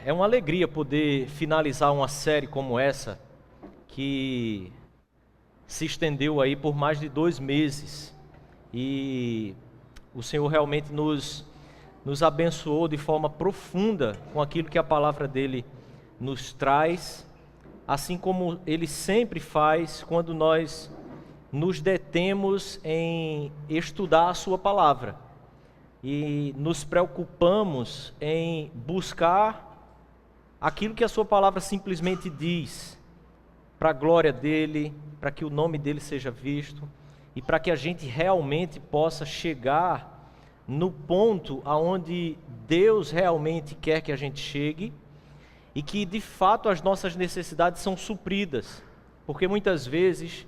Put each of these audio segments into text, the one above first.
É uma alegria poder finalizar uma série como essa, que se estendeu aí por mais de 2 meses. E o Senhor realmente nos abençoou de forma profunda com aquilo que a palavra dele nos traz, assim como ele sempre faz quando nós nos detemos em estudar a sua palavra e nos preocupamos em buscar aquilo que a sua palavra simplesmente diz, para a glória dele, para que o nome dele seja visto e para que a gente realmente possa chegar no ponto aonde Deus realmente quer que a gente chegue e que de fato as nossas necessidades são supridas, porque muitas vezes,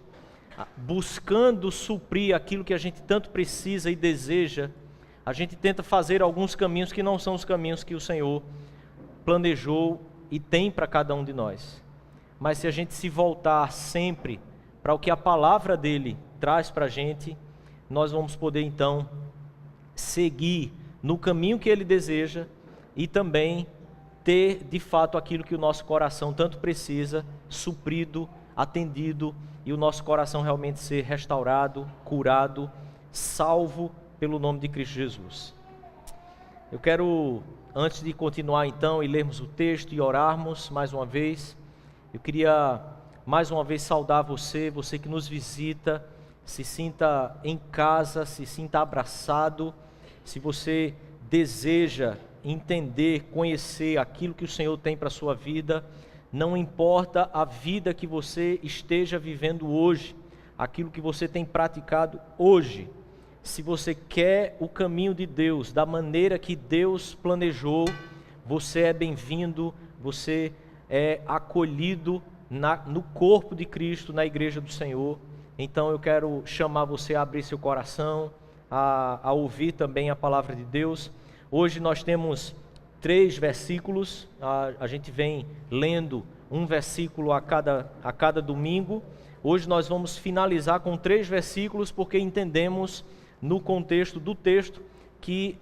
buscando suprir aquilo que a gente tanto precisa e deseja, a gente tenta fazer alguns caminhos que não são os caminhos que o Senhor planejou e tem para cada um de nós. Mas se a gente se voltar sempre para o que a palavra dele traz para a gente, nós vamos poder então seguir no caminho que ele deseja e também ter de fato aquilo que o nosso coração tanto precisa, suprido, atendido, e o nosso coração realmente ser restaurado, curado, salvo pelo nome de Cristo Jesus. Eu quero, antes de continuar então e lermos o texto e orarmos mais uma vez, eu queria mais uma vez saudar você que nos visita, se sinta em casa, se sinta abraçado. Se você deseja entender, conhecer aquilo que o Senhor tem para a sua vida, não importa a vida que você esteja vivendo hoje, aquilo que você tem praticado hoje, se você quer o caminho de Deus, da maneira que Deus planejou, você é bem-vindo, você é acolhido no corpo de Cristo, na igreja do Senhor. Então eu quero chamar você a abrir seu coração, a ouvir também a palavra de Deus. Hoje nós temos 3 versículos, a gente vem lendo um versículo a cada domingo. Hoje nós vamos finalizar com 3 versículos, porque entendemos no contexto do texto que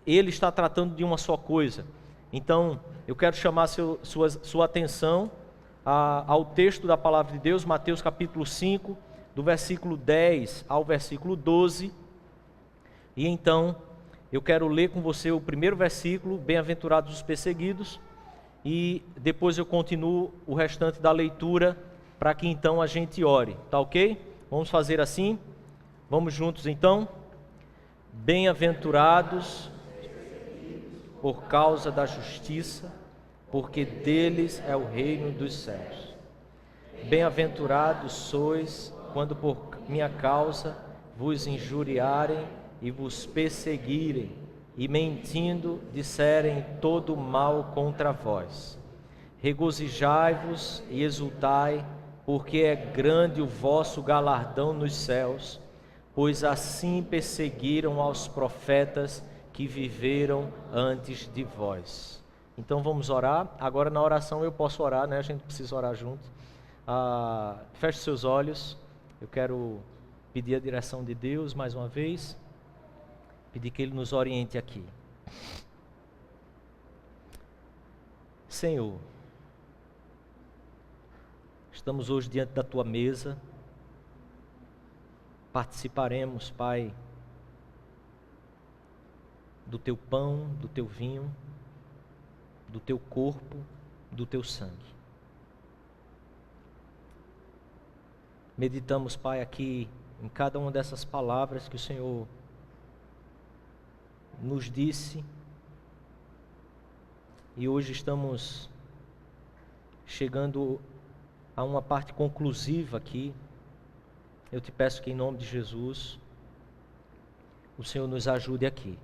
ele está tratando de uma só coisa. Então eu quero chamar sua atenção ao texto da palavra de Deus, Mateus capítulo 5, do versículo 10 ao versículo 12, e então eu quero ler com você o primeiro versículo, bem-aventurados os perseguidos, e depois eu continuo o restante da leitura, para que então a gente ore, tá ok? Vamos fazer assim? Vamos juntos então? Bem-aventurados por causa da justiça, porque deles é o reino dos céus. Bem-aventurados sois quando por minha causa vos injuriarem e vos perseguirem, e mentindo disserem todo mal contra vós. Regozijai-vos e exultai, porque é grande o vosso galardão nos céus, pois assim perseguiram aos profetas que viveram antes de vós. Então vamos orar. Agora na oração eu posso orar, né? A gente precisa orar junto. Feche seus olhos. Eu quero pedir a direção de Deus mais uma vez. Pedir que Ele nos oriente aqui. Senhor, estamos hoje diante da Tua mesa. Participaremos, Pai, do Teu pão, do Teu vinho, do Teu corpo, do Teu sangue. Meditamos, Pai, aqui em cada uma dessas palavras que o Senhor nos disse, e hoje estamos chegando a uma parte conclusiva aqui. Eu te peço que em nome de Jesus, o Senhor nos ajude aqui,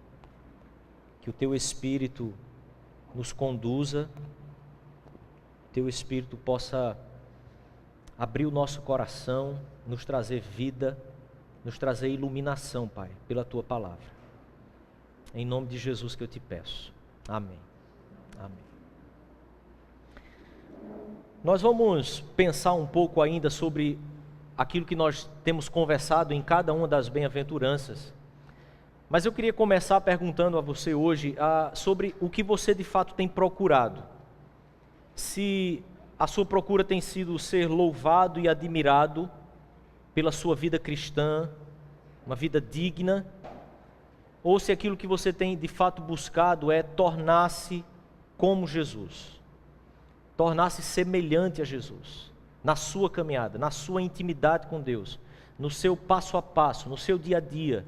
que o Teu Espírito nos conduza, Teu Espírito possa abrir o nosso coração, nos trazer vida, nos trazer iluminação, Pai, pela Tua palavra. Em nome de Jesus que eu te peço. Amém. Amém. Nós vamos pensar um pouco ainda sobre aquilo que nós temos conversado em cada uma das bem-aventuranças. Mas eu queria começar perguntando a você hoje sobre o que você de fato tem procurado. Se a sua procura tem sido ser louvado e admirado pela sua vida cristã, uma vida digna, ou se aquilo que você tem de fato buscado é tornar-se como Jesus, tornar-se semelhante a Jesus, na sua caminhada, na sua intimidade com Deus, no seu passo a passo, no seu dia a dia.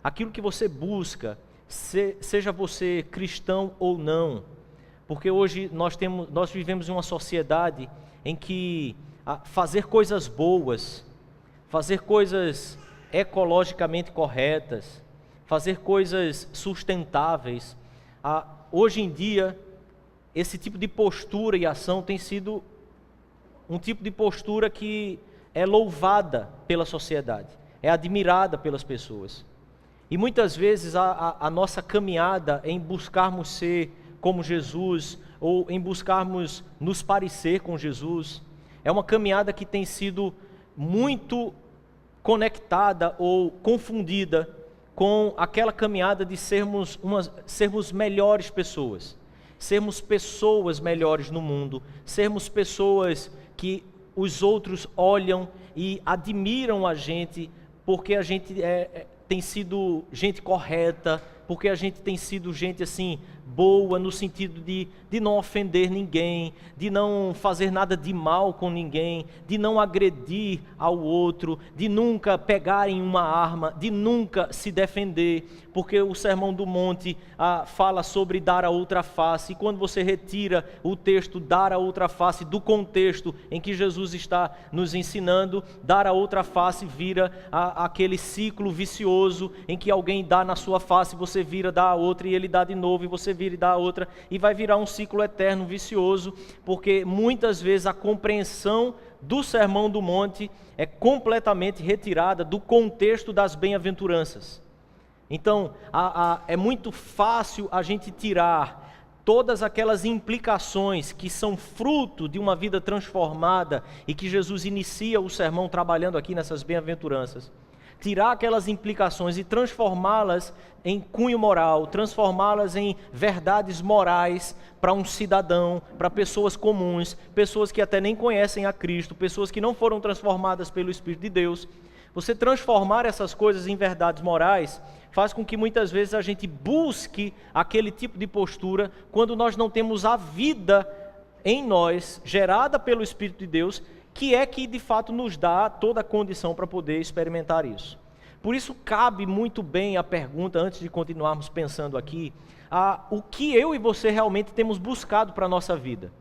Aquilo que você busca, seja você cristão ou não, porque hoje nós vivemos em uma sociedade em que fazer coisas boas, fazer coisas ecologicamente corretas, fazer coisas sustentáveis, hoje em dia, esse tipo de postura e ação tem sido um tipo de postura que é louvada pela sociedade, é admirada pelas pessoas. E muitas vezes a nossa caminhada em buscarmos ser como Jesus, ou em buscarmos nos parecer com Jesus, é uma caminhada que tem sido muito conectada ou confundida com aquela caminhada de sermos melhores pessoas, sermos pessoas melhores no mundo, sermos pessoas que os outros olham e admiram a gente, porque a gente tem sido gente correta, porque a gente tem sido gente assim, boa, no sentido de não ofender ninguém, de não fazer nada de mal com ninguém, de não agredir ao outro, de nunca pegar em uma arma, de nunca se defender, porque o Sermão do Monte fala sobre dar a outra face, e quando você retira o texto dar a outra face do contexto em que Jesus está nos ensinando, dar a outra face vira aquele ciclo vicioso em que alguém dá na sua face, você vira, dá a outra, e ele dá de novo, e você vira e dá a outra, e vai virar um ciclo eterno, vicioso, porque muitas vezes a compreensão do Sermão do Monte é completamente retirada do contexto das bem-aventuranças. Então, é muito fácil a gente tirar todas aquelas implicações que são fruto de uma vida transformada e que Jesus inicia o sermão trabalhando aqui nessas bem-aventuranças. Tirar aquelas implicações e transformá-las em cunho moral, transformá-las em verdades morais para um cidadão, para pessoas comuns, pessoas que até nem conhecem a Cristo, pessoas que não foram transformadas pelo Espírito de Deus. Você transformar essas coisas em verdades morais faz com que muitas vezes a gente busque aquele tipo de postura quando nós não temos a vida em nós, gerada pelo Espírito de Deus, que de fato nos dá toda a condição para poder experimentar isso. Por isso cabe muito bem a pergunta, antes de continuarmos pensando aqui, o que eu e você realmente temos buscado para a nossa vida.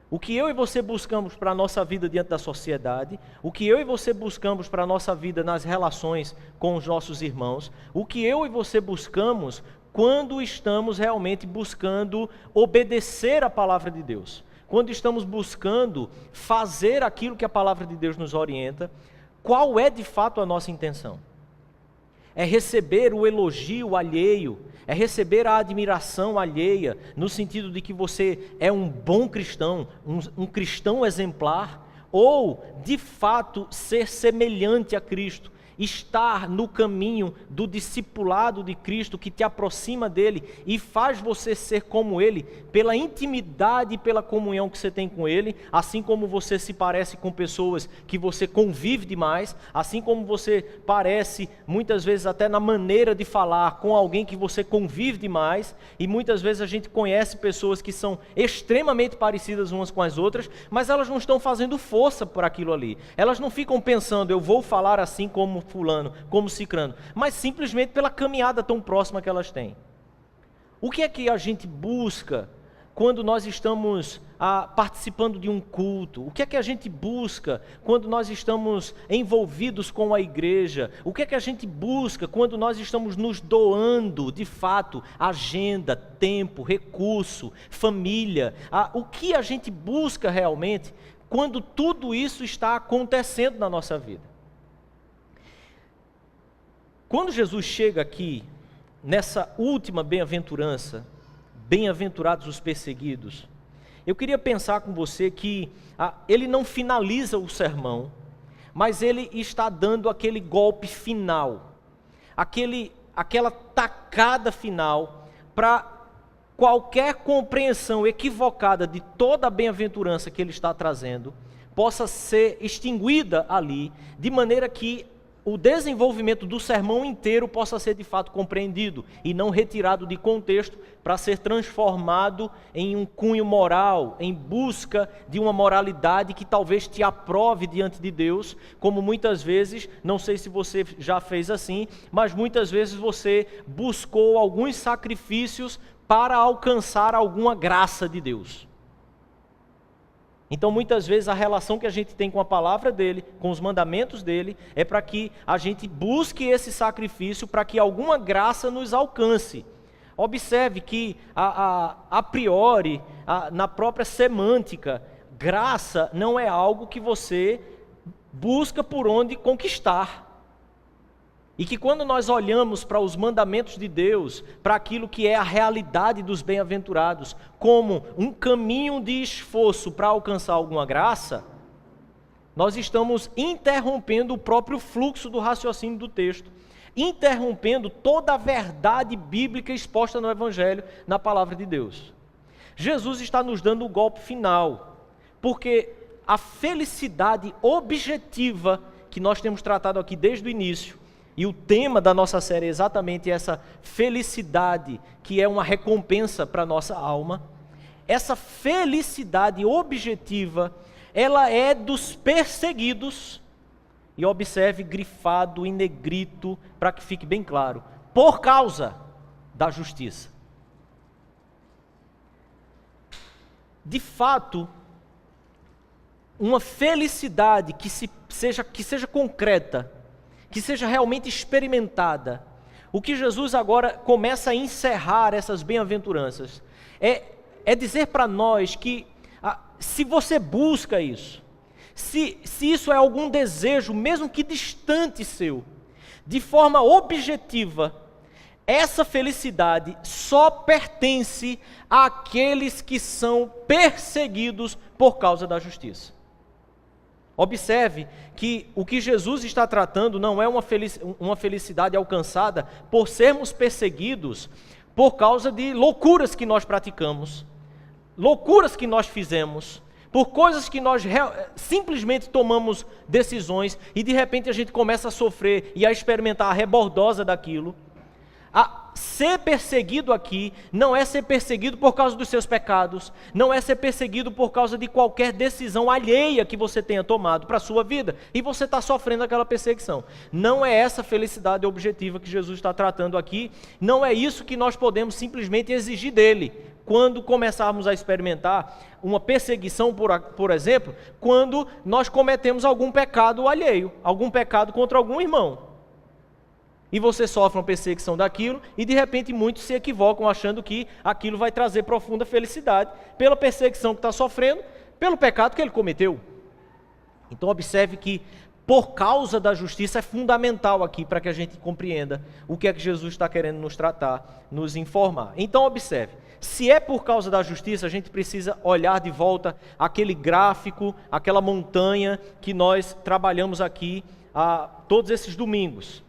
O que eu e você buscamos para a nossa vida diante da sociedade, o que eu e você buscamos para a nossa vida nas relações com os nossos irmãos, o que eu e você buscamos quando estamos realmente buscando obedecer a palavra de Deus. Quando estamos buscando fazer aquilo que a palavra de Deus nos orienta, qual é de fato a nossa intenção? É receber o elogio alheio, é receber a admiração alheia, no sentido de que você é um bom cristão, um cristão exemplar, ou de fato ser semelhante a Cristo, estar no caminho do discipulado de Cristo que te aproxima dele e faz você ser como ele, pela intimidade e pela comunhão que você tem com ele, assim como você se parece com pessoas que você convive demais, assim como você parece muitas vezes até na maneira de falar com alguém que você convive demais, e muitas vezes a gente conhece pessoas que são extremamente parecidas umas com as outras, mas elas não estão fazendo força por aquilo ali, elas não ficam pensando, eu vou falar assim como fulano, como cicrano, mas simplesmente pela caminhada tão próxima que elas têm. O que é que a gente busca quando nós estamos participando de um culto? O que é que a gente busca quando nós estamos envolvidos com a igreja? O que é que a gente busca quando nós estamos nos doando, de fato, agenda, tempo, recurso, família? O que a gente busca realmente quando tudo isso está acontecendo na nossa vida? Quando Jesus chega aqui, nessa última bem-aventurança, bem-aventurados os perseguidos, eu queria pensar com você que ele não finaliza o sermão, mas ele está dando aquele golpe final, aquela tacada final para qualquer compreensão equivocada de toda a bem-aventurança que ele está trazendo possa ser extinguida ali, de maneira que o desenvolvimento do sermão inteiro possa ser de fato compreendido e não retirado de contexto para ser transformado em um cunho moral, em busca de uma moralidade que talvez te aprove diante de Deus, como muitas vezes, não sei se você já fez assim, mas muitas vezes você buscou alguns sacrifícios para alcançar alguma graça de Deus. Então, muitas vezes, a relação que a gente tem com a palavra dele, com os mandamentos dele, é para que a gente busque esse sacrifício para que alguma graça nos alcance. Observe que, a priori, na própria semântica, graça não é algo que você busca por onde conquistar. E que quando nós olhamos para os mandamentos de Deus, para aquilo que é a realidade dos bem-aventurados, como um caminho de esforço para alcançar alguma graça, nós estamos interrompendo o próprio fluxo do raciocínio do texto, interrompendo toda a verdade bíblica exposta no Evangelho, na palavra de Deus. Jesus está nos dando o golpe final, porque a felicidade objetiva que nós temos tratado aqui desde o início, e o tema da nossa série é exatamente essa felicidade, que é uma recompensa para a nossa alma. Essa felicidade objetiva, ela é dos perseguidos, e observe grifado em negrito, para que fique bem claro, por causa da justiça. De fato, uma felicidade que seja concreta, que seja realmente experimentada. O que Jesus agora começa a encerrar essas bem-aventuranças é dizer para nós que se você busca isso, se isso é algum desejo, mesmo que distante seu, de forma objetiva, essa felicidade só pertence àqueles que são perseguidos por causa da justiça. Observe que o que Jesus está tratando não é uma felicidade alcançada por sermos perseguidos por causa de loucuras que nós praticamos, loucuras que nós fizemos, por coisas que nós simplesmente tomamos decisões e de repente a gente começa a sofrer e a experimentar a rebordosa daquilo. Ser perseguido aqui não é ser perseguido por causa dos seus pecados, não é ser perseguido por causa de qualquer decisão alheia que você tenha tomado para a sua vida e você está sofrendo aquela perseguição. Não é essa felicidade objetiva que Jesus está tratando aqui, não é isso que nós podemos simplesmente exigir dele quando começarmos a experimentar uma perseguição, por exemplo, quando nós cometemos algum pecado alheio, algum pecado contra algum irmão. E você sofre uma perseguição daquilo, e de repente muitos se equivocam achando que aquilo vai trazer profunda felicidade, pela perseguição que está sofrendo, pelo pecado que ele cometeu. Então observe que por causa da justiça é fundamental aqui para que a gente compreenda o que é que Jesus está querendo nos tratar, nos informar. Então observe, se é por causa da justiça, a gente precisa olhar de volta aquele gráfico, aquela montanha que nós trabalhamos aqui todos esses domingos.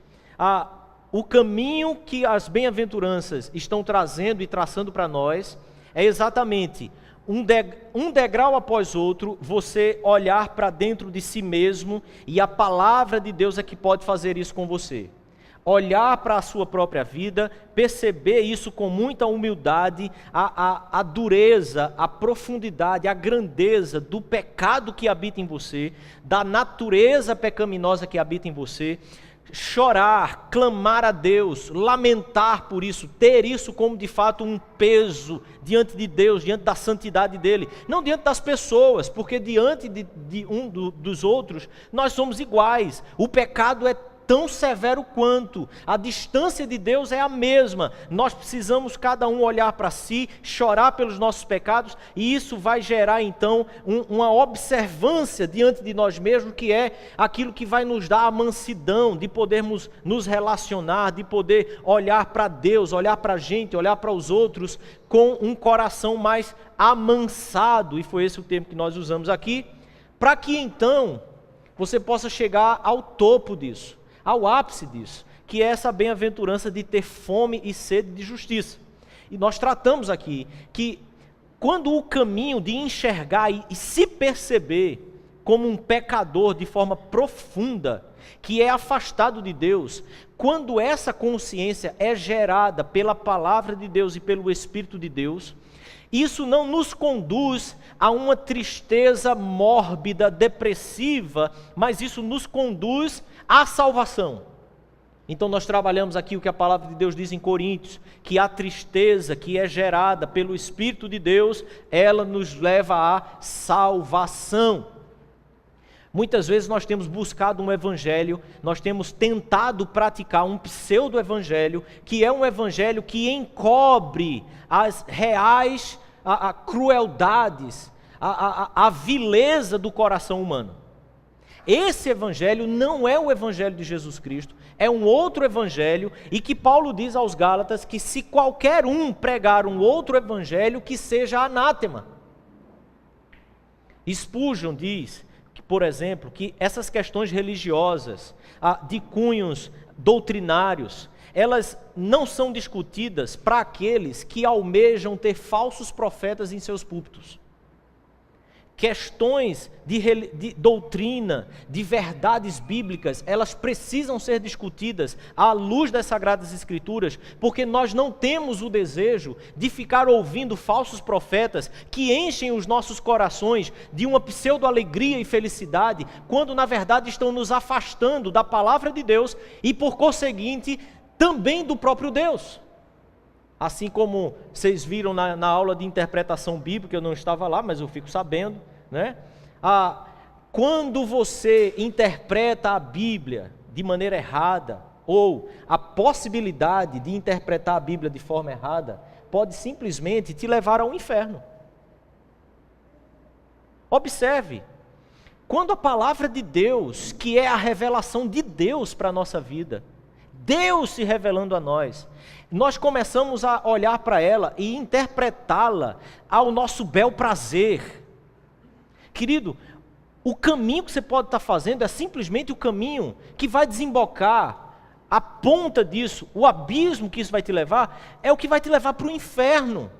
O caminho que as bem-aventuranças estão trazendo e traçando para nós é exatamente um degrau após outro, você olhar para dentro de si mesmo, e a palavra de Deus é que pode fazer isso com você. Olhar para a sua própria vida, perceber isso com muita humildade, a dureza, a profundidade, a grandeza do pecado que habita em você, da natureza pecaminosa que habita em você, chorar, clamar a Deus, lamentar por isso, ter isso como de fato um peso diante de Deus, diante da santidade dele, não diante das pessoas, porque diante dos outros nós somos iguais, o pecado é tão severo quanto, a distância de Deus é a mesma, nós precisamos cada um olhar para si, chorar pelos nossos pecados, e isso vai gerar então uma observância diante de nós mesmos, que é aquilo que vai nos dar a mansidão de podermos nos relacionar, de poder olhar para Deus, olhar para a gente, olhar para os outros com um coração mais amansado, e foi esse o termo que nós usamos aqui, para que então você possa chegar ao topo disso, ao ápice disso, que é essa bem-aventurança de ter fome e sede de justiça. E nós tratamos aqui que quando o caminho de enxergar e se perceber como um pecador de forma profunda, que é afastado de Deus, quando essa consciência é gerada pela palavra de Deus e pelo Espírito de Deus, isso não nos conduz a uma tristeza mórbida, depressiva, mas isso nos conduz à salvação. Então nós trabalhamos aqui o que a palavra de Deus diz em Coríntios, que a tristeza que é gerada pelo Espírito de Deus, ela nos leva à salvação. Muitas vezes nós temos buscado um evangelho, nós temos tentado praticar um pseudo-evangelho, que é um evangelho que encobre as reais crueldades, a vileza do coração humano. Esse evangelho não é o evangelho de Jesus Cristo, é um outro evangelho, e que Paulo diz aos Gálatas que se qualquer um pregar um outro evangelho, que seja anátema. Spurgeon diz, por exemplo, que essas questões religiosas, de cunhos doutrinários, elas não são discutidas para aqueles que almejam ter falsos profetas em seus púlpitos. Questões de doutrina, de verdades bíblicas, elas precisam ser discutidas à luz das Sagradas Escrituras, porque nós não temos o desejo de ficar ouvindo falsos profetas que enchem os nossos corações de uma pseudo-alegria e felicidade, quando na verdade estão nos afastando da palavra de Deus e por conseguinte também do próprio Deus. Assim como vocês viram na aula de interpretação bíblica, eu não estava lá, mas eu fico sabendo, né? Quando você interpreta a Bíblia de maneira errada, ou a possibilidade de interpretar a Bíblia de forma errada, pode simplesmente te levar ao inferno. Observe, quando a palavra de Deus, que é a revelação de Deus para a nossa vida, Deus se revelando a nós começamos a olhar para ela e interpretá-la ao nosso bel prazer. Querido, o caminho que você pode estar fazendo é simplesmente o caminho que vai desembocar, a ponta disso, o abismo que isso vai te levar, é o que vai te levar para o inferno.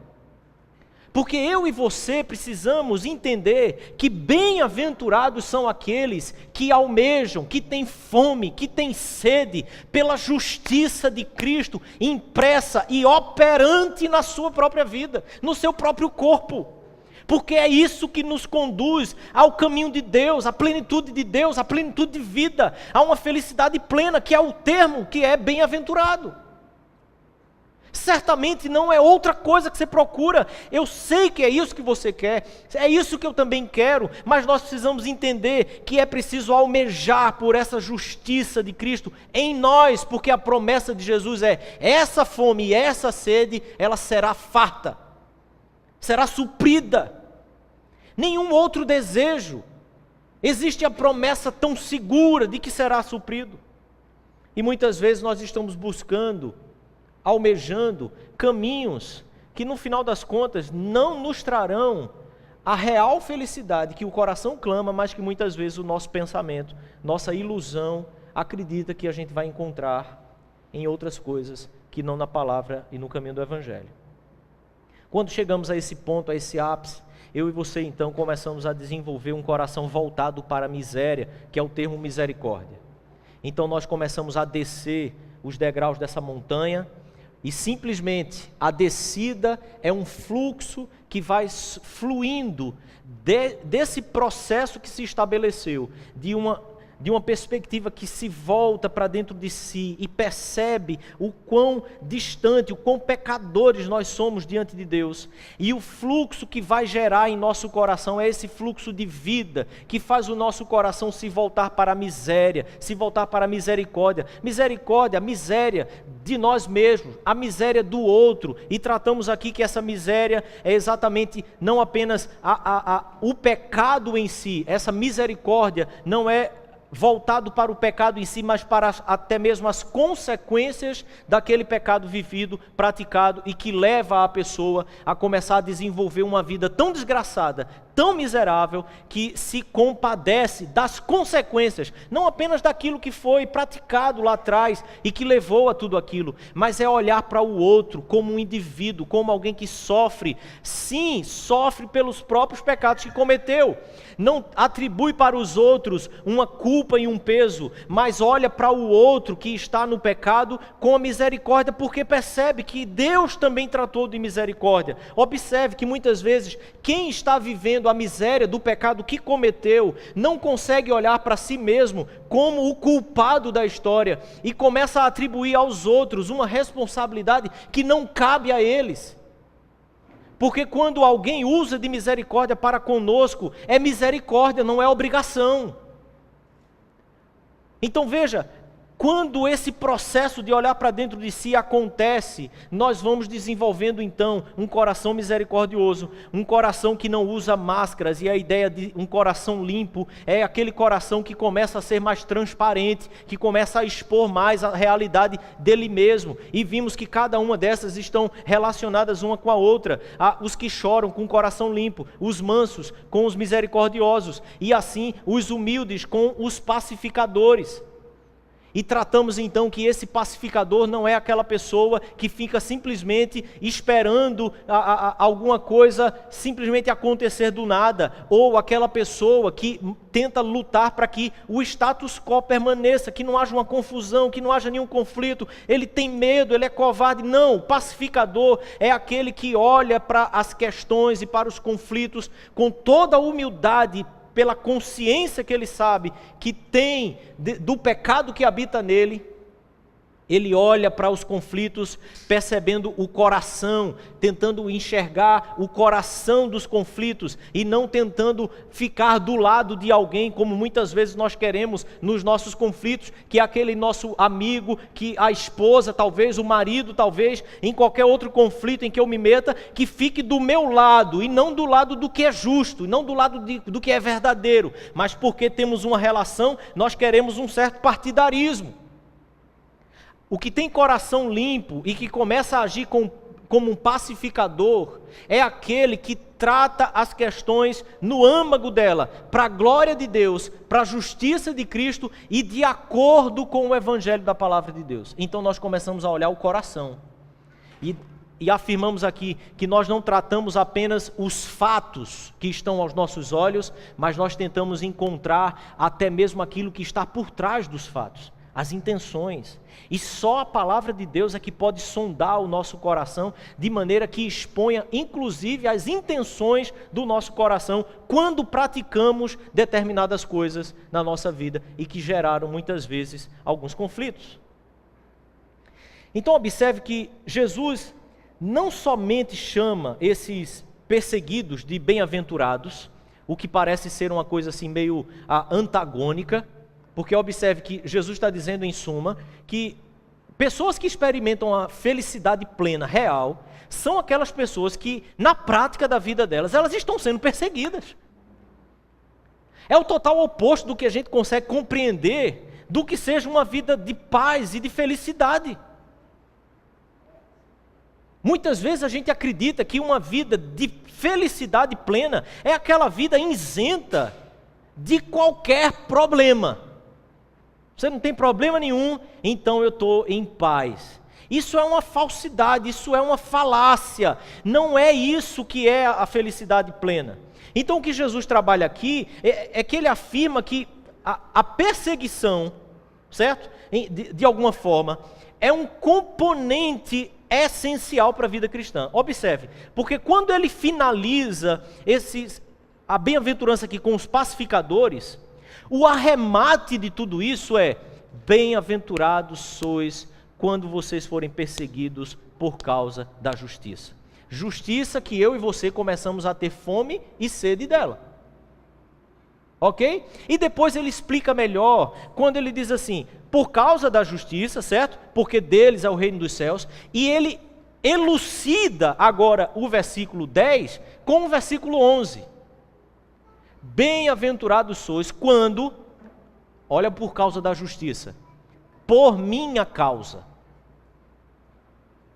Porque eu e você precisamos entender que bem-aventurados são aqueles que almejam, que têm fome, que têm sede pela justiça de Cristo impressa e operante na sua própria vida, no seu próprio corpo. Porque é isso que nos conduz ao caminho de Deus, à plenitude de Deus, à plenitude de vida, a uma felicidade plena, que é o termo que é bem-aventurado. Certamente não é outra coisa que você procura. Eu sei que é isso que você quer, é isso que eu também quero, mas nós precisamos entender que é preciso almejar por essa justiça de Cristo em nós, porque a promessa de Jesus é: essa fome e essa sede, ela será farta, será suprida. Nenhum outro desejo existe a promessa tão segura de que será suprido. E muitas vezes nós estamos buscando, almejando caminhos que no final das contas não nos trarão a real felicidade que o coração clama, mas que muitas vezes o nosso pensamento, nossa ilusão, acredita que a gente vai encontrar em outras coisas que não na palavra e no caminho do Evangelho. Quando chegamos a esse ponto, a esse ápice, eu e você então começamos a desenvolver um coração voltado para a miséria, que é o termo misericórdia. Então nós começamos a descer os degraus dessa montanha, e simplesmente a descida é um fluxo que vai fluindo desse processo que se estabeleceu, de uma perspectiva que se volta para dentro de si e percebe o quão distante, o quão pecadores nós somos diante de Deus. E o fluxo que vai gerar em nosso coração é esse fluxo de vida que faz o nosso coração se voltar para a miséria, se voltar para a misericórdia. Misericórdia, a miséria de nós mesmos, a miséria do outro. E tratamos aqui que essa miséria é exatamente não apenas o pecado em si, essa misericórdia não é voltado para o pecado em si, mas para até mesmo as consequências daquele pecado vivido, praticado, e que leva a pessoa a começar a desenvolver uma vida tão desgraçada, tão miserável que se compadece das consequências, não apenas daquilo que foi praticado lá atrás e que levou a tudo aquilo, mas é olhar para o outro como um indivíduo, como alguém que sofre, sim, sofre pelos próprios pecados que cometeu, não atribui para os outros uma culpa e um peso, mas olha para o outro que está no pecado com a misericórdia, porque percebe que Deus também tratou de misericórdia. Observe que muitas vezes quem está vivendo a miséria do pecado que cometeu não consegue olhar para si mesmo como o culpado da história e começa a atribuir aos outros uma responsabilidade que não cabe a eles. Porque quando alguém usa de misericórdia para conosco, é misericórdia, não é obrigação. Então veja, quando esse processo de olhar para dentro de si acontece, nós vamos desenvolvendo então um coração misericordioso, um coração que não usa máscaras, e a ideia de um coração limpo é aquele coração que começa a ser mais transparente, que começa a expor mais a realidade dele mesmo, e vimos que cada uma dessas estão relacionadas uma com a outra, os que choram com o coração limpo, os mansos com os misericordiosos, e assim os humildes com os pacificadores. E tratamos então que esse pacificador não é aquela pessoa que fica simplesmente esperando alguma coisa simplesmente acontecer do nada, ou aquela pessoa que tenta lutar para que o status quo permaneça, que não haja uma confusão, que não haja nenhum conflito, ele tem medo, ele é covarde. Não, o pacificador é aquele que olha para as questões e para os conflitos com toda a humildade, pela consciência que ele sabe que tem do pecado que habita nele. Ele olha para os conflitos percebendo o coração, tentando enxergar o coração dos conflitos e não tentando ficar do lado de alguém, como muitas vezes nós queremos nos nossos conflitos, que é aquele nosso amigo, que a esposa talvez, o marido talvez, em qualquer outro conflito em que eu me meta, que fique do meu lado e não do lado do que é justo, não do lado do que é verdadeiro, mas porque temos uma relação, nós queremos um certo partidarismo. O que tem coração limpo e que começa a agir como um pacificador é aquele que trata as questões no âmago dela, para a glória de Deus, para a justiça de Cristo e de acordo com o evangelho da palavra de Deus. Então nós começamos a olhar o coração e afirmamos aqui que nós não tratamos apenas os fatos que estão aos nossos olhos, mas nós tentamos encontrar até mesmo aquilo que está por trás dos fatos, as intenções. E só a palavra de Deus é que pode sondar o nosso coração de maneira que exponha inclusive as intenções do nosso coração quando praticamos determinadas coisas na nossa vida e que geraram muitas vezes alguns conflitos. Então observe que Jesus não somente chama esses perseguidos de bem-aventurados, o que parece ser uma coisa assim meio antagônica, porque observe que Jesus está dizendo em suma que pessoas que experimentam a felicidade plena, real, são aquelas pessoas que na prática da vida delas, elas estão sendo perseguidas. É o total oposto do que a gente consegue compreender do que seja uma vida de paz e de felicidade. Muitas vezes a gente acredita que uma vida de felicidade plena é aquela vida isenta de qualquer problema. Você não tem problema nenhum, então eu estou em paz. Isso é uma falsidade, isso é uma falácia. Não é isso que é a felicidade plena. Então o que Jesus trabalha aqui é que ele afirma que a perseguição, certo? De alguma forma, é um componente essencial para a vida cristã. Observe, porque quando ele finaliza a bem-aventurança aqui com os pacificadores, o arremate de tudo isso é: bem-aventurados sois quando vocês forem perseguidos por causa da justiça. Justiça que eu e você começamos a ter fome e sede dela. Ok? E depois ele explica melhor, quando ele diz assim, por causa da justiça, certo? Porque deles é o reino dos céus. E ele elucida agora o versículo 10 com o versículo 11. Bem-aventurados sois quando, olha, por causa da justiça, por minha causa.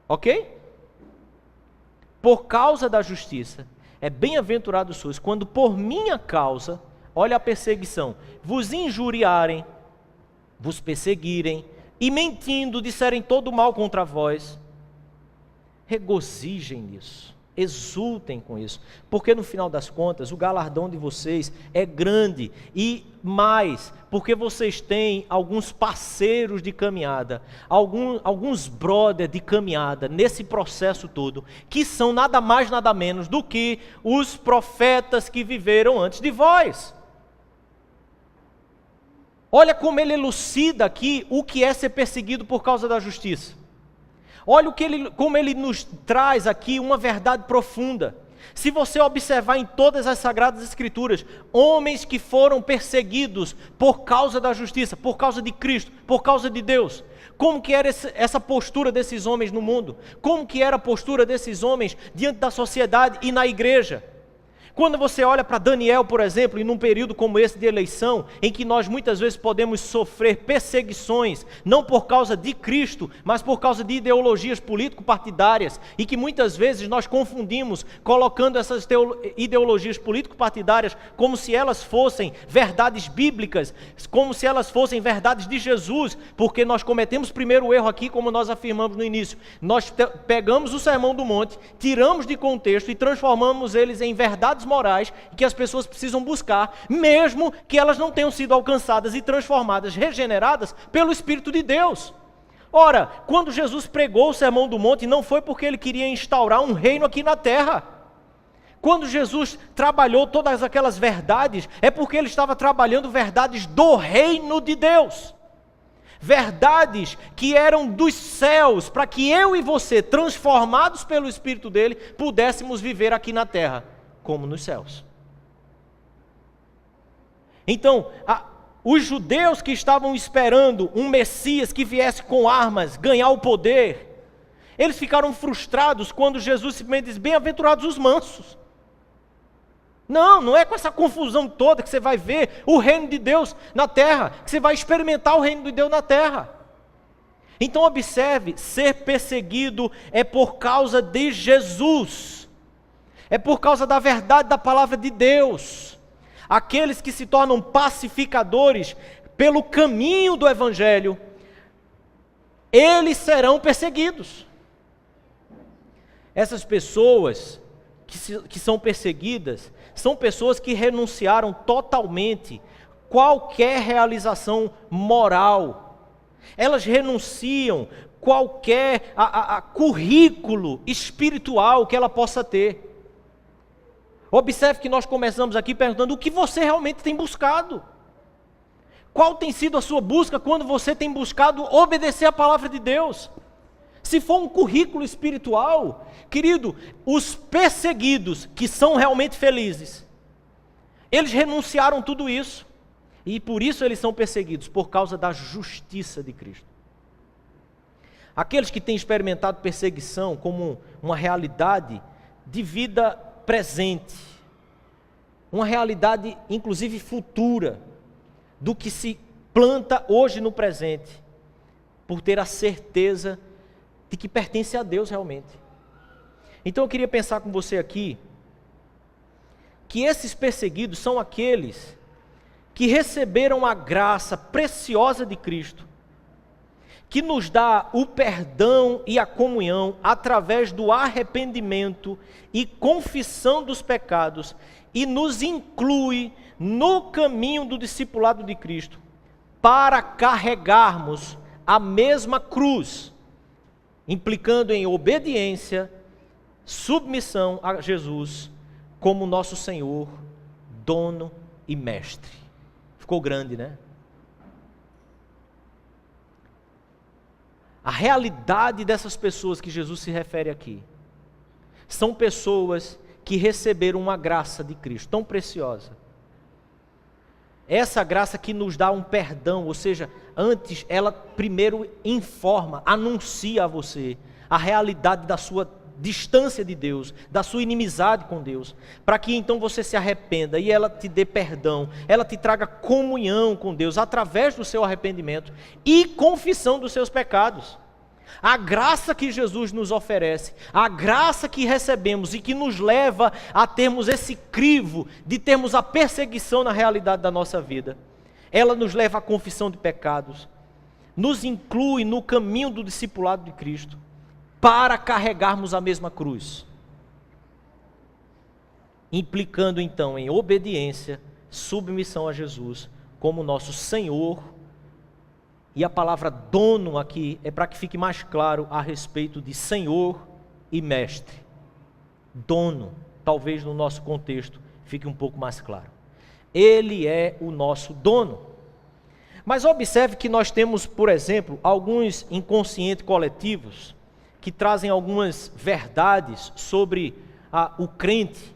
Ok? Por causa da justiça, É bem-aventurado sois quando por minha causa, olha a perseguição, vos injuriarem, vos perseguirem, e mentindo disserem todo mal contra vós. Regozijem nisso, exultem com isso, porque no final das contas o galardão de vocês é grande, e mais, porque vocês têm alguns parceiros de caminhada, alguns brother de caminhada nesse processo todo, que são nada mais nada menos do que os profetas que viveram antes de vós. Olha como ele elucida aqui o que é ser perseguido por causa da justiça. Olha como ele nos traz aqui uma verdade profunda. Se você observar em todas as Sagradas Escrituras, homens que foram perseguidos por causa da justiça, por causa de Cristo, por causa de Deus, como que era essa postura desses homens no mundo? Como que era a postura desses homens diante da sociedade e na igreja? Quando você olha para Daniel, por exemplo, e num período como esse de eleição, em que nós muitas vezes podemos sofrer perseguições, não por causa de Cristo, mas por causa de ideologias político-partidárias, e que muitas vezes nós confundimos, colocando essas ideologias político-partidárias como se elas fossem verdades bíblicas, como se elas fossem verdades de Jesus, porque nós cometemos primeiro o erro aqui, como nós afirmamos no início. Nós pegamos o Sermão do Monte, tiramos de contexto e transformamos eles em verdades morais que as pessoas precisam buscar, mesmo que elas não tenham sido alcançadas e transformadas, regeneradas pelo Espírito de Deus. Ora, quando Jesus pregou o Sermão do Monte, não foi porque ele queria instaurar um reino aqui na terra. Quando Jesus trabalhou todas aquelas verdades, é porque ele estava trabalhando verdades do reino de Deus. Verdades que eram dos céus, para que eu e você, transformados pelo Espírito dele, pudéssemos viver aqui na terra como nos céus. Então, os judeus que estavam esperando um Messias que viesse com armas, ganhar o poder, eles ficaram frustrados quando Jesus simplesmente diz, bem-aventurados os mansos. Não é com essa confusão toda que você vai ver o reino de Deus na terra, que você vai experimentar o reino de Deus na terra. Então observe, ser perseguido é por causa de Jesus. É por causa da verdade da palavra de Deus. Aqueles que se tornam pacificadores pelo caminho do Evangelho, eles serão perseguidos. Essas pessoas que são perseguidas, são pessoas que renunciaram totalmente qualquer realização moral. Elas renunciam qualquer currículo espiritual que ela possa ter. Observe que nós começamos aqui perguntando o que você realmente tem buscado. Qual tem sido a sua busca quando você tem buscado obedecer a palavra de Deus? Se for um currículo espiritual, querido, os perseguidos que são realmente felizes, eles renunciaram tudo isso. E por isso eles são perseguidos, por causa da justiça de Cristo. Aqueles que têm experimentado perseguição como uma realidade de vida presente, uma realidade inclusive futura, do que se planta hoje no presente, por ter a certeza de que pertence a Deus realmente. Então eu queria pensar com você aqui, que esses perseguidos são aqueles que receberam a graça preciosa de Cristo, que nos dá o perdão e a comunhão através do arrependimento e confissão dos pecados, e nos inclui no caminho do discipulado de Cristo, para carregarmos a mesma cruz, implicando em obediência, submissão a Jesus, como nosso Senhor, dono e mestre. Ficou grande, né? A realidade dessas pessoas que Jesus se refere aqui, são pessoas que receberam uma graça de Cristo tão preciosa. Essa graça que nos dá um perdão, ou seja, antes ela primeiro informa, anuncia a você a realidade da sua distância de Deus, da sua inimizade com Deus, para que então você se arrependa e ela te dê perdão, ela te traga comunhão com Deus através do seu arrependimento e confissão dos seus pecados. A graça que Jesus nos oferece, a graça que recebemos e que nos leva a termos esse crivo de termos a perseguição na realidade da nossa vida, ela nos leva à confissão de pecados, nos inclui no caminho do discipulado de Cristo, para carregarmos a mesma cruz, implicando então em obediência, submissão a Jesus como nosso Senhor. E a palavra dono aqui é para que fique mais claro a respeito de Senhor e Mestre. Dono, talvez no nosso contexto fique um pouco mais claro. Ele é o nosso dono. Mas observe que nós temos, por exemplo, alguns inconscientes coletivos que trazem algumas verdades sobre o crente,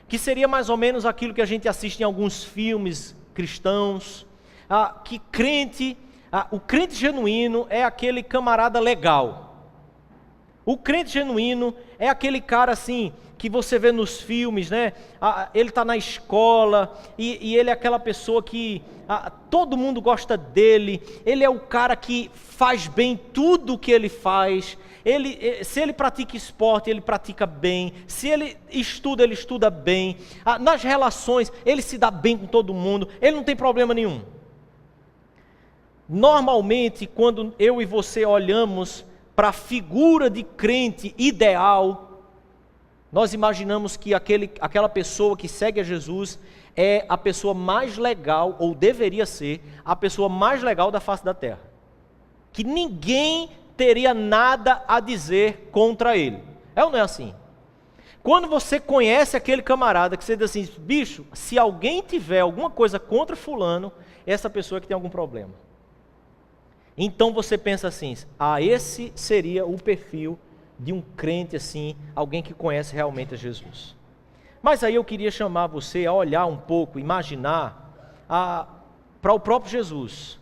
que seria mais ou menos aquilo que a gente assiste em alguns filmes cristãos, que o crente genuíno é aquele camarada legal. O crente genuíno é aquele cara assim, que você vê nos filmes, né? Ele está na escola e ele é aquela pessoa que todo mundo gosta dele. Ele é o cara que faz bem tudo o que ele faz. Se ele pratica esporte, ele pratica bem. Se ele estuda bem. Nas relações, ele se dá bem com todo mundo. Ele não tem problema nenhum. Normalmente, quando eu e você olhamos para a figura de crente ideal, nós imaginamos que aquela pessoa que segue a Jesus é a pessoa mais legal, ou deveria ser, a pessoa mais legal da face da terra. Que ninguém teria nada a dizer contra ele. É ou não é assim? Quando você conhece aquele camarada que você diz assim, bicho, se alguém tiver alguma coisa contra fulano, essa pessoa que tem algum problema. Então você pensa assim, esse seria o perfil de um crente assim, alguém que conhece realmente a Jesus. Mas aí eu queria chamar você a olhar um pouco, imaginar para o próprio Jesus.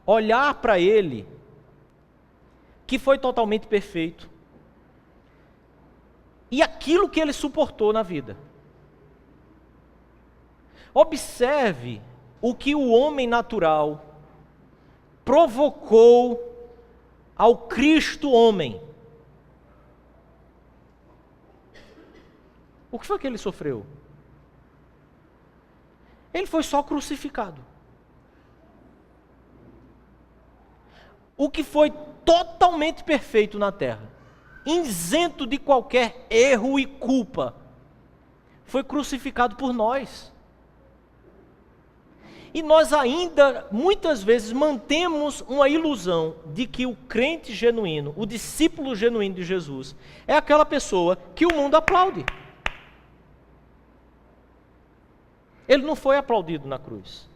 Olhar para ele, que foi totalmente perfeito. E aquilo que ele suportou na vida. Observe o que o homem natural provocou ao Cristo homem. O que foi que ele sofreu? Ele foi só crucificado. O que foi totalmente perfeito na terra, isento de qualquer erro e culpa, foi crucificado por nós. E nós ainda, muitas vezes, mantemos uma ilusão de que o crente genuíno, o discípulo genuíno de Jesus, é aquela pessoa que o mundo aplaude. Ele não foi aplaudido na cruz.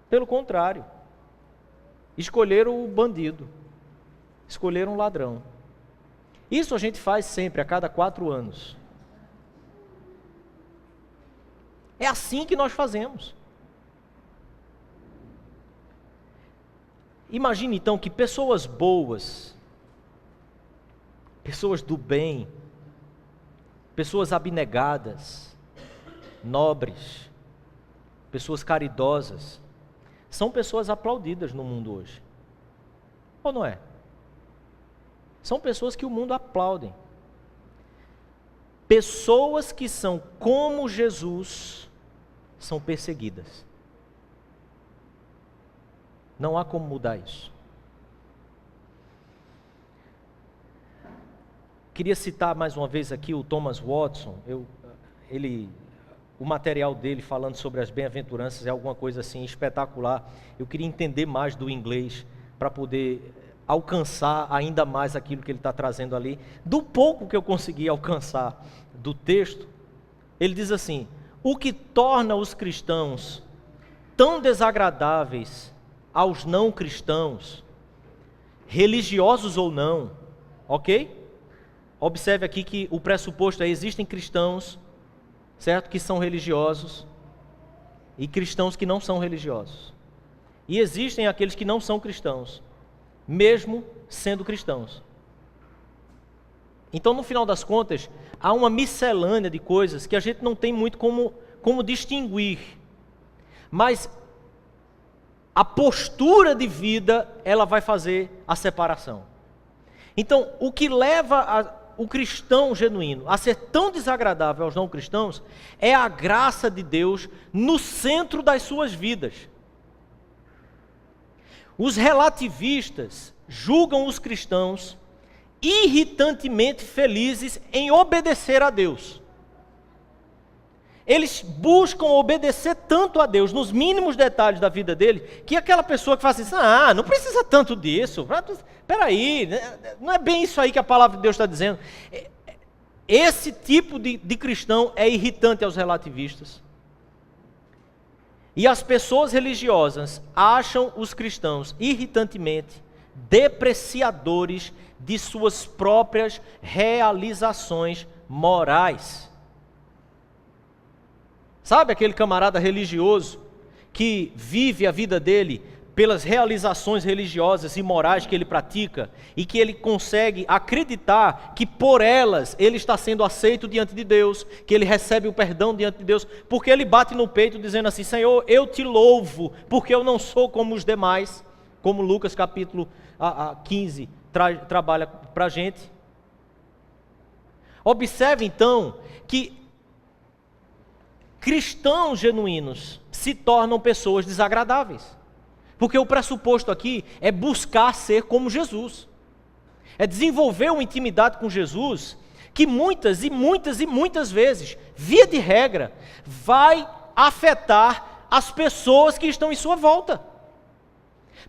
Pelo contrário. Escolheram o bandido. Escolheram o ladrão. Isso a gente faz sempre, a cada 4 anos. É assim que nós fazemos. Imagine então que pessoas boas, pessoas do bem, pessoas abnegadas, nobres, pessoas caridosas, são pessoas aplaudidas no mundo hoje. Ou não é? São pessoas que o mundo aplaudem. Pessoas que são como Jesus são perseguidas. Não há como mudar isso. Queria citar mais uma vez aqui o Thomas Watson. O material dele falando sobre as bem-aventuranças é alguma coisa assim espetacular. Eu queria entender mais do inglês para poder alcançar ainda mais aquilo que ele está trazendo ali. Do pouco que eu consegui alcançar do texto, ele diz assim: o que torna os cristãos tão desagradáveis aos não cristãos, religiosos ou não, ok? Observe aqui que o pressuposto é: existem cristãos, certo, que são religiosos, e cristãos que não são religiosos. E existem aqueles que não são cristãos, mesmo sendo cristãos. Então, no final das contas, há uma miscelânea de coisas que a gente não tem muito como distinguir. Mas a postura de vida, ela vai fazer a separação. Então, o que leva o cristão genuíno a ser tão desagradável aos não cristãos é a graça de Deus no centro das suas vidas. Os relativistas julgam os cristãos irritantemente felizes em obedecer a Deus. Eles buscam obedecer tanto a Deus, nos mínimos detalhes da vida dele, que aquela pessoa que fala assim, não precisa tanto disso, peraí, não é bem isso aí que a palavra de Deus está dizendo. Esse tipo de cristão é irritante aos relativistas. E as pessoas religiosas acham os cristãos irritantemente depreciadores de suas próprias realizações morais. Sabe aquele camarada religioso que vive a vida dele pelas realizações religiosas e morais que ele pratica e que ele consegue acreditar que por elas ele está sendo aceito diante de Deus, que ele recebe o perdão diante de Deus, porque ele bate no peito dizendo assim, Senhor, eu te louvo, porque eu não sou como os demais, como Lucas capítulo 15 trabalha para a gente. Observe então que cristãos genuínos se tornam pessoas desagradáveis, porque o pressuposto aqui é buscar ser como Jesus, é desenvolver uma intimidade com Jesus, que muitas vezes, via de regra, vai afetar as pessoas que estão em sua volta,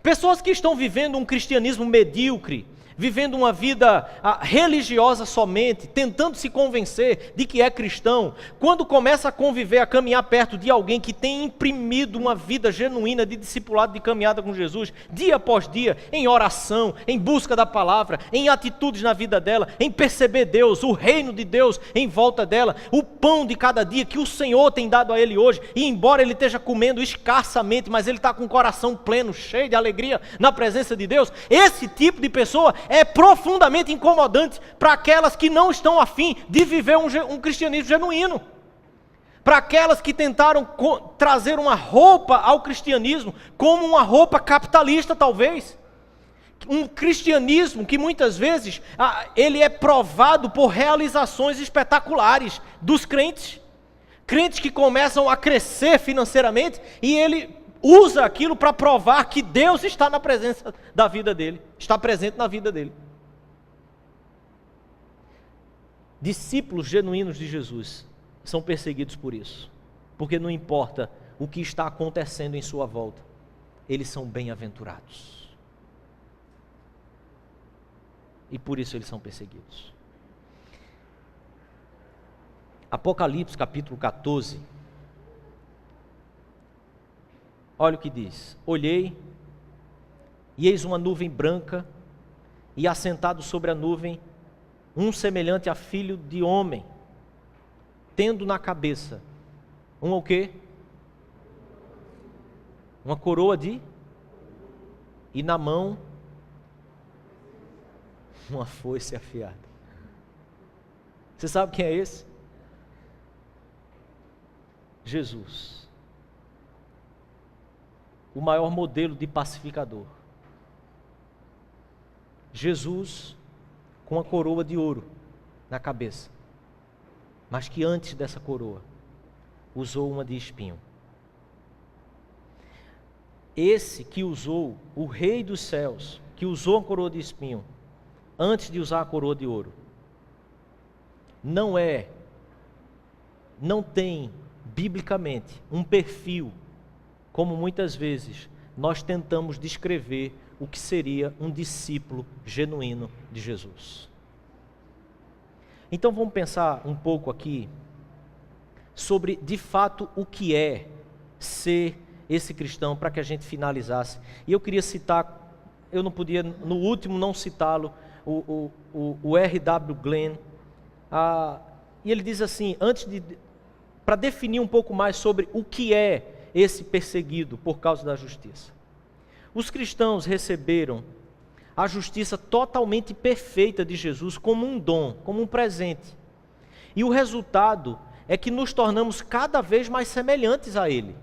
pessoas que estão vivendo um cristianismo medíocre, vivendo uma vida religiosa somente, tentando se convencer de que é cristão, quando começa a conviver, a caminhar perto de alguém que tem imprimido uma vida genuína de discipulado, de caminhada com Jesus, dia após dia, em oração, em busca da palavra, em atitudes na vida dela, em perceber Deus, o reino de Deus em volta dela, o pão de cada dia que o Senhor tem dado a ele hoje, e embora ele esteja comendo escassamente, mas ele está com o coração pleno, cheio de alegria na presença de Deus, esse tipo de pessoa é profundamente incomodante para aquelas que não estão afim de viver um cristianismo genuíno. Para aquelas que tentaram trazer uma roupa ao cristianismo como uma roupa capitalista, talvez. Um cristianismo que muitas vezes ele é provado por realizações espetaculares dos crentes. Crentes que começam a crescer financeiramente e ele usa aquilo para provar que Deus está na presença da vida dele, está presente na vida dele. Discípulos genuínos de Jesus são perseguidos por isso, porque não importa o que está acontecendo em sua volta, eles são bem-aventurados. E por isso eles são perseguidos. Apocalipse capítulo 14, olha o que diz: olhei, e eis uma nuvem branca, e assentado sobre a nuvem, um semelhante a filho de homem, tendo na cabeça, o quê? Uma coroa e na mão, uma foice afiada. Você sabe quem é esse? Jesus. O maior modelo de pacificador. Jesus com a coroa de ouro na cabeça, mas que antes dessa coroa usou uma de espinho. Esse que usou, o Rei dos céus, que usou a coroa de espinho antes de usar a coroa de ouro, não tem biblicamente um perfil como muitas vezes nós tentamos descrever o que seria um discípulo genuíno de Jesus. Então vamos pensar um pouco aqui sobre de fato o que é ser esse cristão, para que a gente finalizasse. E eu queria citar, eu não podia no último não citá-lo, o R.W. Glenn, e ele diz assim, para definir um pouco mais sobre o que é esse perseguido por causa da justiça. Os cristãos receberam a justiça totalmente perfeita de Jesus como um dom, como um presente. E o resultado é que nos tornamos cada vez mais semelhantes a Ele.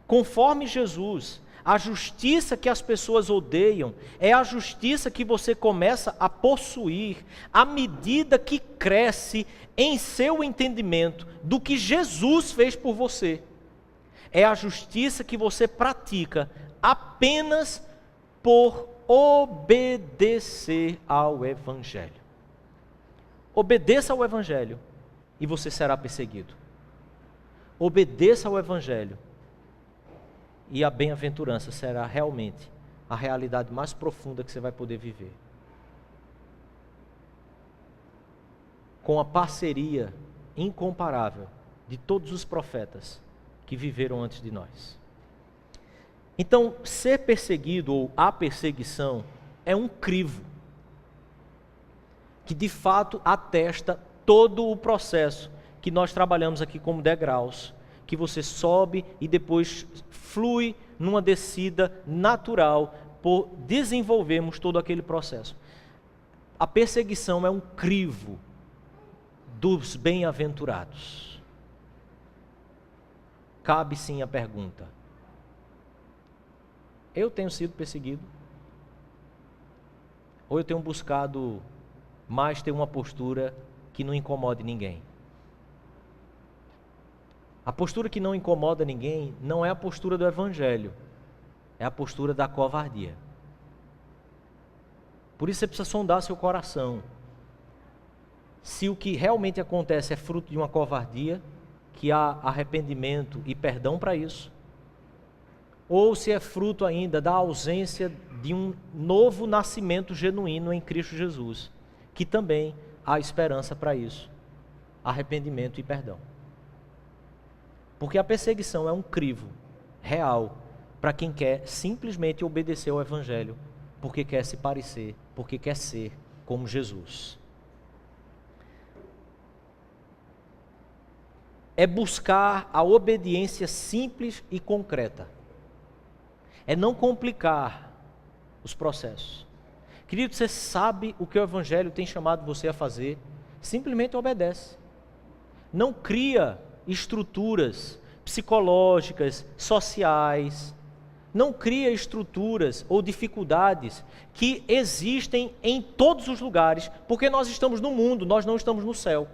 Conforme Jesus, A justiça que as pessoas odeiam é a justiça que você começa a possuir à medida que cresce em seu entendimento do que Jesus fez por você. É a justiça que você pratica apenas por obedecer ao Evangelho. Obedeça ao Evangelho e você será perseguido. Obedeça ao Evangelho e a bem-aventurança será realmente a realidade mais profunda que você vai poder viver. Com a parceria incomparável de todos os profetas que viveram antes de nós. Então, ser perseguido ou a perseguição é um crivo que de fato atesta todo o processo que nós trabalhamos aqui como degraus, que você sobe e depois flui numa descida natural por desenvolvermos todo aquele processo. A perseguição é um crivo dos bem-aventurados. Cabe sim a pergunta: eu tenho sido perseguido? Ou eu tenho buscado mais ter uma postura que não incomode ninguém? A postura que não incomoda ninguém não é a postura do Evangelho, é a postura da covardia. Por isso você precisa sondar seu coração. Se o que realmente acontece é fruto de uma covardia, que há arrependimento e perdão para isso, ou se é fruto ainda da ausência de um novo nascimento genuíno em Cristo Jesus, que também há esperança para isso, arrependimento e perdão. Porque a perseguição é um crivo real para quem quer simplesmente obedecer ao Evangelho, porque quer se parecer, porque quer ser como Jesus. É buscar a obediência simples e concreta. É não complicar os processos. Querido, você sabe o que o Evangelho tem chamado você a fazer, simplesmente obedece. Não cria estruturas psicológicas, sociais, não cria estruturas ou dificuldades que existem em todos os lugares, porque nós estamos no mundo, nós não estamos no céu.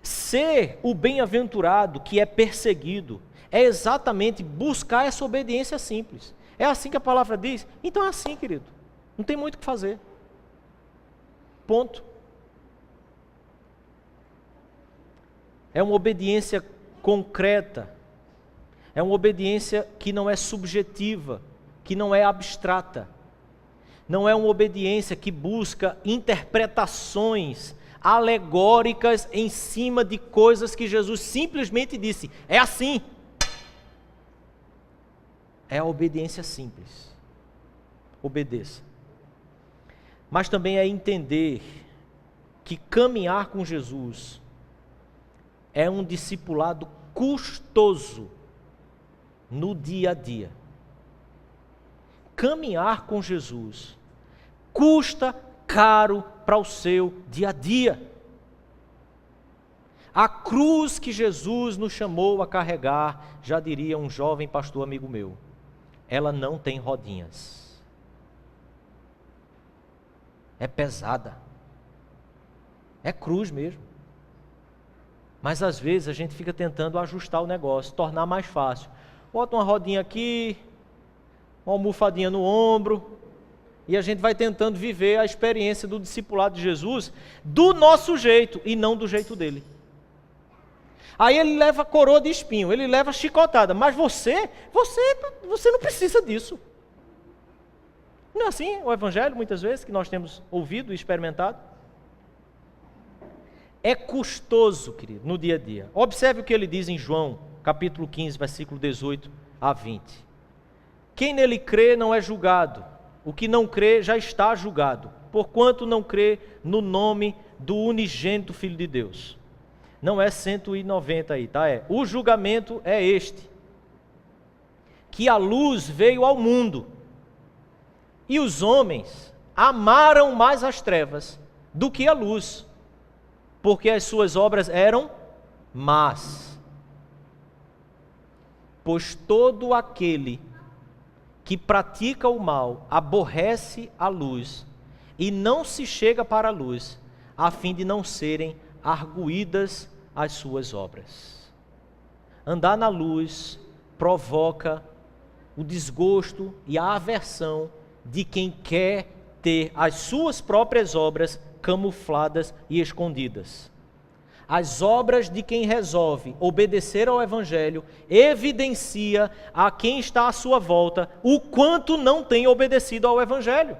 Ser o bem-aventurado que é perseguido é exatamente buscar essa obediência simples. É assim que a palavra diz? Então é assim, querido. Não tem muito o que fazer. Ponto. É uma obediência concreta. É uma obediência que não é subjetiva, que não é abstrata. Não é uma obediência que busca interpretações alegóricas em cima de coisas que Jesus simplesmente disse. É assim. É a obediência simples. Obedeça. Mas também é entender que caminhar com Jesus é um discipulado custoso no dia a dia. Caminhar com Jesus custa caro para o seu dia a dia. A cruz que Jesus nos chamou a carregar, já diria um jovem pastor amigo meu, ela não tem rodinhas. É pesada. É cruz mesmo. Mas às vezes a gente fica tentando ajustar o negócio, tornar mais fácil. Bota uma rodinha aqui, uma almofadinha no ombro, e a gente vai tentando viver a experiência do discipulado de Jesus do nosso jeito e não do jeito dele. Aí ele leva coroa de espinho, ele leva chicotada, mas você não precisa disso. Não é assim o Evangelho, muitas vezes, que nós temos ouvido e experimentado? É custoso, querido, no dia a dia. Observe o que ele diz em João, capítulo 15, versículo 18 a 20. Quem nele crê não é julgado, o que não crê já está julgado, porquanto não crê no nome do unigênito Filho de Deus. Não é 190 aí, tá? O julgamento é este, que a luz veio ao mundo, e os homens amaram mais as trevas do que a luz, porque as suas obras eram más. Pois todo aquele que pratica o mal aborrece a luz e não se chega para a luz, a fim de não serem arguídas as suas obras. Andar na luz provoca o desgosto e a aversão de quem quer ter as suas próprias obras camufladas e escondidas. As obras de quem resolve obedecer ao Evangelho evidencia a quem está à sua volta o quanto não tem obedecido ao Evangelho.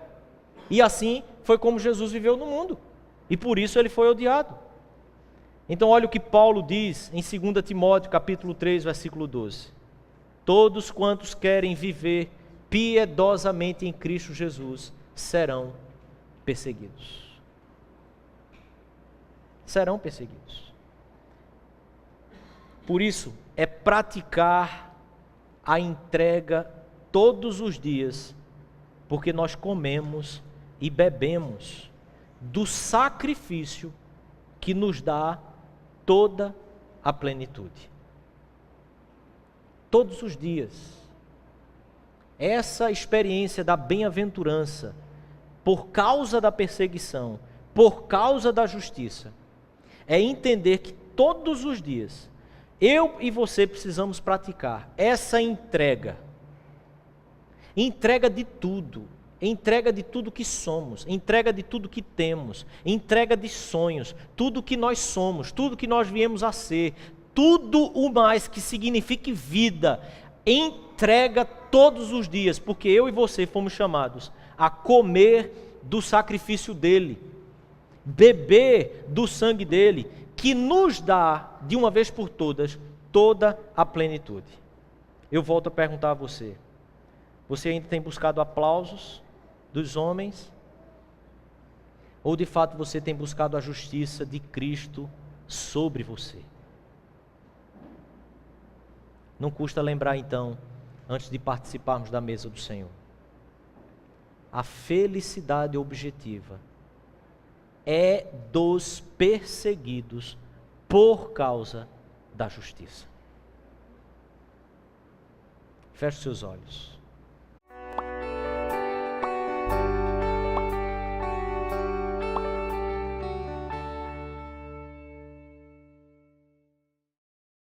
E assim foi como Jesus viveu no mundo. E por isso ele foi odiado. Então olha o que Paulo diz em 2 Timóteo capítulo 3, versículo 12. Todos quantos querem viver piedosamente em Cristo Jesus serão perseguidos. Serão perseguidos. Por isso, é praticar a entrega todos os dias, porque nós comemos e bebemos do sacrifício que nos dá toda a plenitude. Todos os dias. Essa experiência da bem-aventurança, por causa da perseguição, por causa da justiça, é entender que todos os dias, eu e você precisamos praticar essa entrega de tudo, entrega de tudo que somos, entrega de tudo que temos, entrega de sonhos, tudo que nós somos, tudo que nós viemos a ser, tudo o mais que signifique vida, entrega todos os dias, porque eu e você fomos chamados a comer do sacrifício dele, beber do sangue dele, que nos dá, de uma vez por todas, toda a plenitude. Eu volto a perguntar a você, você ainda tem buscado aplausos dos homens? Ou de fato você tem buscado a justiça de Cristo sobre você? Não custa lembrar então, antes de participarmos da mesa do Senhor, a felicidade objetiva é dos perseguidos por causa da justiça. Feche seus olhos.